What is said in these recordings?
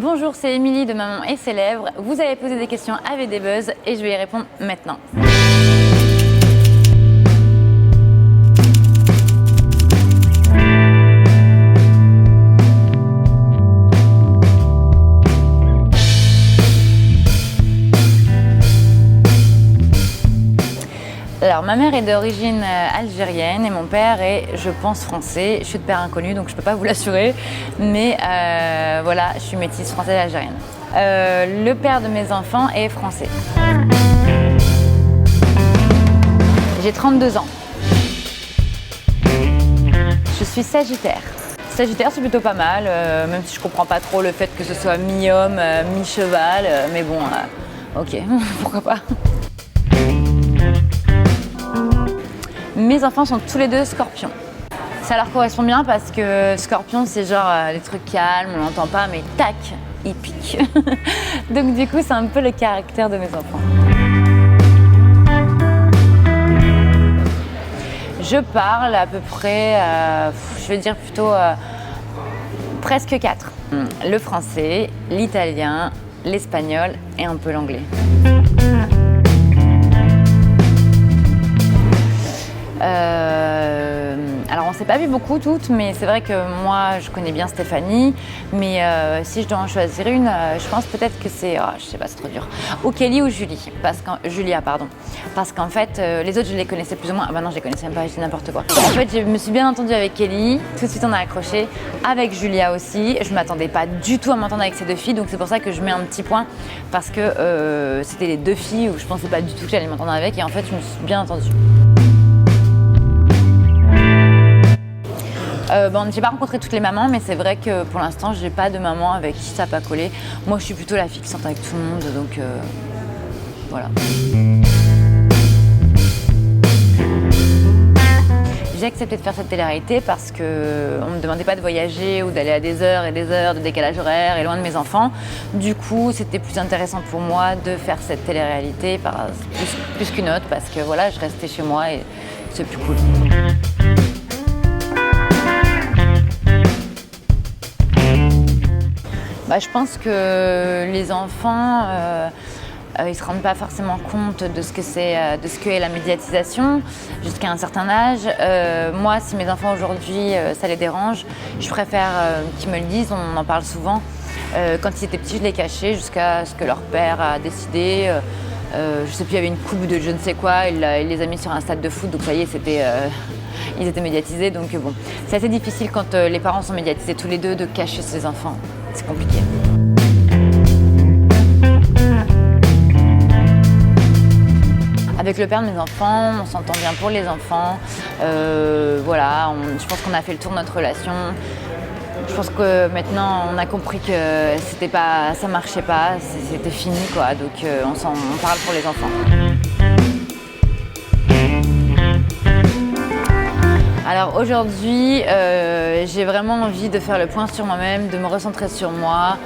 Bonjour, c'est Émilie de Maman et ses lèvres. Vous avez posé des questions à VD Buzz et je vais y répondre maintenant. Alors, ma mère est d'origine algérienne et mon père est, je pense, français. Je suis de père inconnu, donc je ne peux pas vous l'assurer. Mais voilà, je suis métisse française algérienne. Le père de mes enfants est français. J'ai 32 ans. Je suis sagittaire. Sagittaire, c'est plutôt pas mal, même si je comprends pas trop le fait que ce soit mi-homme, mi-cheval. Mais bon, ok, pourquoi pas. Mes enfants sont tous les deux scorpions. Ça leur correspond bien parce que scorpion, c'est genre des trucs calmes, on n'entend pas, mais tac, ils piquent. Donc du coup, c'est un peu le caractère de mes enfants. Je parle à peu près, je vais dire plutôt presque 4. Le français, l'italien, l'espagnol et un peu l'anglais. Alors on s'est pas vu beaucoup toutes, mais c'est vrai que moi je connais bien Stéphanie, mais si je dois en choisir une, je pense peut-être que c'est, je sais pas, c'est trop dur, ou Kelly ou Julie, Julia, parce qu'en fait les autres je les connaissais plus ou moins, non je les connaissais même pas, je dis n'importe quoi. En fait je me suis bien entendue avec Kelly, tout de suite on a accroché, avec Julia aussi, je m'attendais pas du tout à m'entendre avec ces deux filles, donc c'est pour ça que je mets un petit point, parce que c'était les deux filles où je pensais pas du tout que j'allais m'entendre avec, et en fait je me suis bien entendue. J'ai pas rencontré toutes les mamans, mais c'est vrai que pour l'instant, j'ai pas de maman avec qui ça n'a pas collé. Moi, je suis plutôt la fille qui s'entend avec tout le monde, donc voilà. J'ai accepté de faire cette télé-réalité parce qu'on ne me demandait pas de voyager ou d'aller à des heures et des heures de décalage horaire et loin de mes enfants. Du coup, c'était plus intéressant pour moi de faire cette télé-réalité plus qu'une autre parce que voilà, je restais chez moi et c'est plus cool. Je pense que les enfants, ils ne se rendent pas forcément compte de ce qu'est la médiatisation jusqu'à un certain âge. Moi, si mes enfants aujourd'hui, ça les dérange, je préfère qu'ils me le disent, on en parle souvent. Quand ils étaient petits, je les cachais jusqu'à ce que leur père a décidé. Je sais plus, il y avait une coupe de je ne sais quoi, il les a mis sur un stade de foot, donc ça y est, ils étaient médiatisés. Donc bon, c'est assez difficile quand les parents sont médiatisés tous les deux de cacher ses enfants. C'est compliqué. Avec le père de mes enfants, on s'entend bien pour les enfants. Voilà, je pense qu'on a fait le tour de notre relation. Je pense que maintenant on a compris que ça marchait pas, c'était fini quoi. Donc on parle pour les enfants. Alors aujourd'hui, j'ai vraiment envie de faire le point sur moi-même, de me recentrer sur moi.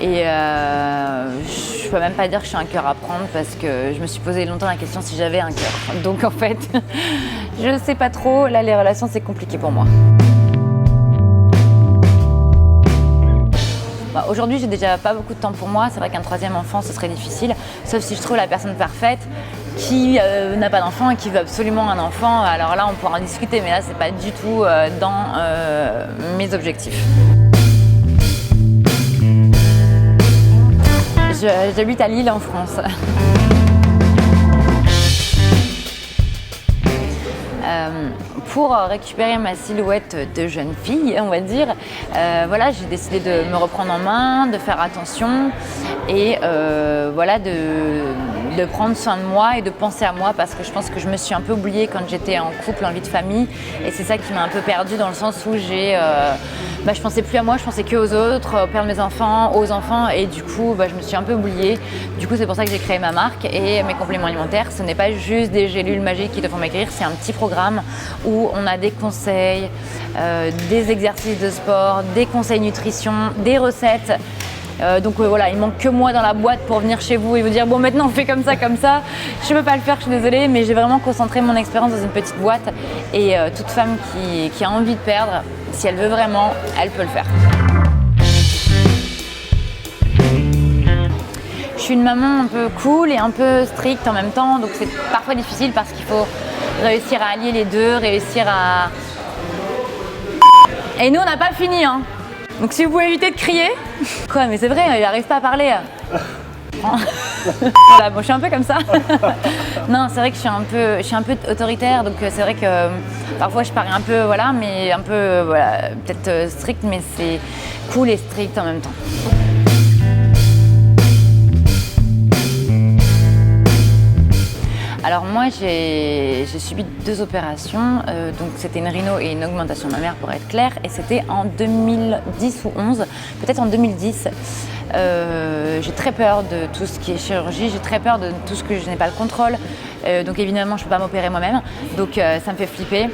Et je peux même pas dire que je suis un cœur à prendre parce que je me suis posé longtemps la question si j'avais un cœur. Donc en fait, je sais pas trop. Là, les relations, c'est compliqué pour moi. Aujourd'hui, j'ai déjà pas beaucoup de temps pour moi. C'est vrai qu'un troisième enfant, ce serait difficile. Sauf si je trouve la personne parfaite qui n'a pas d'enfant et qui veut absolument un enfant. Alors là, on pourra en discuter, mais là, c'est pas du tout dans mes objectifs. J'habite à Lille, en France. Pour récupérer ma silhouette de jeune fille, on va dire, voilà, j'ai décidé de me reprendre en main, de faire attention et voilà, de prendre soin de moi et de penser à moi parce que je pense que je me suis un peu oubliée quand j'étais en couple, en vie de famille et c'est ça qui m'a un peu perdue dans le sens où je pensais plus à moi, je pensais que aux autres, au père de mes enfants, aux enfants et du coup je me suis un peu oubliée. Du coup c'est pour ça que j'ai créé ma marque et mes compléments alimentaires, ce n'est pas juste des gélules magiques qui te font maigrir, c'est un petit programme où on a des conseils, des exercices de sport, des conseils nutrition, des recettes. Donc voilà, il manque que moi dans la boîte pour venir chez vous et vous dire bon maintenant on fait comme ça. Je peux pas le faire, je suis désolée, mais j'ai vraiment concentré mon expérience dans une petite boîte et toute femme qui a envie de perdre, si elle veut vraiment, elle peut le faire. suis une maman un peu cool et un peu stricte en même temps, donc c'est parfois difficile parce qu'il faut réussir à allier les deux, réussir à... Et nous on n'a pas fini hein. Donc si vous pouvez éviter de crier. Quoi, mais c'est vrai, il n'arrive pas à parler. Voilà, bon, je suis un peu comme ça. Non, c'est vrai que je suis un peu autoritaire, donc c'est vrai que parfois je parais un peu, voilà, mais un peu, voilà, peut-être strict, mais c'est cool et strict en même temps. Alors moi j'ai subi 2 opérations, donc c'était une rhino et une augmentation mammaire pour être clair, et c'était en 2010 ou 11, peut-être en 2010. J'ai très peur de tout ce qui est chirurgie, j'ai très peur de tout ce que je n'ai pas le contrôle, donc évidemment je ne peux pas m'opérer moi-même, donc ça me fait flipper.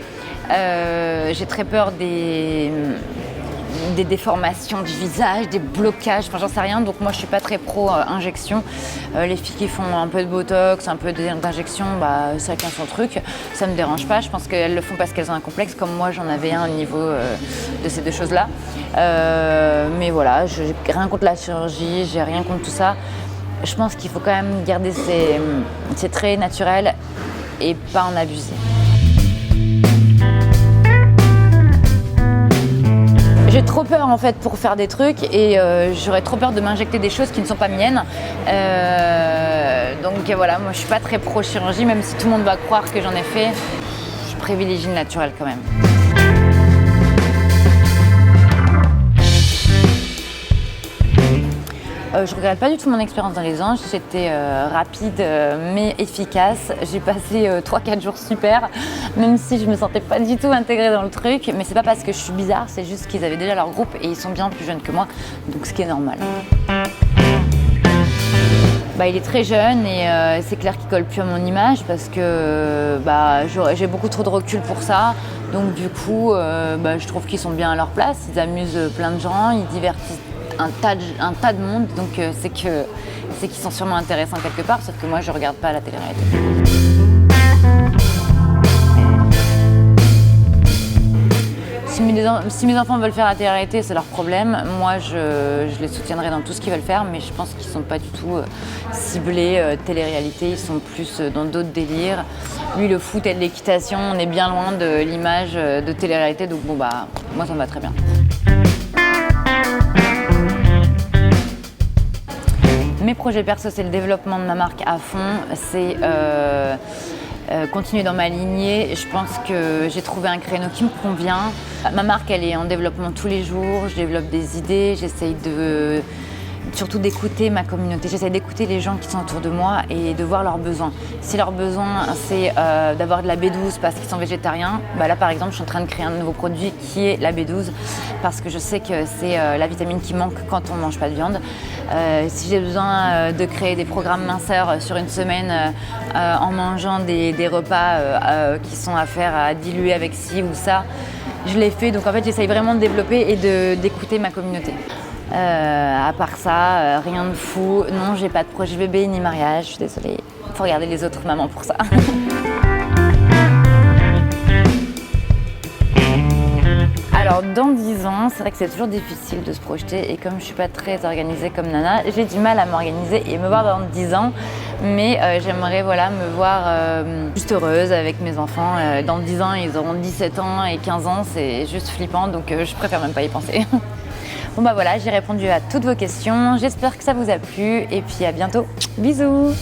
J'ai très peur des déformations du visage, des blocages, enfin j'en sais rien, donc moi je suis pas très pro injection. Les filles qui font un peu de botox, un peu d'injection, bah chacun son truc, ça me dérange pas, je pense qu'elles le font parce qu'elles ont un complexe, comme moi j'en avais un au niveau de ces 2 choses-là. Mais voilà, j'ai rien contre la chirurgie, j'ai rien contre tout ça. Je pense qu'il faut quand même garder ses traits naturels et pas en abuser. J'ai trop peur en fait pour faire des trucs et j'aurais trop peur de m'injecter des choses qui ne sont pas miennes. Donc voilà, moi je suis pas très pro chirurgie, même si tout le monde va croire que j'en ai fait. Je privilégie le naturel quand même. Je ne regrette pas du tout mon expérience dans les anges, c'était rapide mais efficace. J'ai passé 3-4 jours super, même si je me sentais pas du tout intégrée dans le truc. Mais c'est pas parce que je suis bizarre, c'est juste qu'ils avaient déjà leur groupe et ils sont bien plus jeunes que moi, donc ce qui est normal. Bah, il est très jeune et c'est clair qu'il colle plus à mon image parce que j'ai beaucoup trop de recul pour ça. Donc du coup, je trouve qu'ils sont bien à leur place, ils amusent plein de gens, ils divertissent un tas de monde, donc c'est qu'ils sont sûrement intéressants quelque part, sauf que moi je regarde pas la télé-réalité. Si mes enfants veulent faire la télé-réalité, c'est leur problème. Moi je les soutiendrai dans tout ce qu'ils veulent faire, mais je pense qu'ils sont pas du tout ciblés télé-réalité, ils sont plus dans d'autres délires. Lui le foot et l'équitation, on est bien loin de l'image de télé-réalité, donc bon bah moi ça me va très bien. Mes projets perso, c'est le développement de ma marque à fond, c'est continuer dans ma lignée. Je pense que j'ai trouvé un créneau qui me convient. Ma marque, elle est en développement tous les jours, je développe des idées, j'essaye surtout d'écouter ma communauté, j'essaie d'écouter les gens qui sont autour de moi et de voir leurs besoins. Si leurs besoins c'est d'avoir de la B12 parce qu'ils sont végétariens, bah là par exemple je suis en train de créer un nouveau produit qui est la B12 parce que je sais que c'est la vitamine qui manque quand on ne mange pas de viande. Si j'ai besoin de créer des programmes minceurs sur une semaine en mangeant des repas qui sont à faire à diluer avec ci ou ça, je l'ai fait. Donc en fait j'essaye vraiment de développer et d'écouter ma communauté. À part ça, rien de fou. Non, j'ai pas de projet bébé ni mariage, je suis désolée. Faut regarder les autres mamans pour ça. Alors dans 10 ans, c'est vrai que c'est toujours difficile de se projeter et comme je suis pas très organisée comme Nana, j'ai du mal à m'organiser et me voir dans 10 ans. Mais j'aimerais me voir juste heureuse avec mes enfants. Dans 10 ans, ils auront 17 ans et 15 ans, c'est juste flippant, donc je préfère même pas y penser. Bon bah voilà, j'ai répondu à toutes vos questions, j'espère que ça vous a plu et puis à bientôt. Bisous!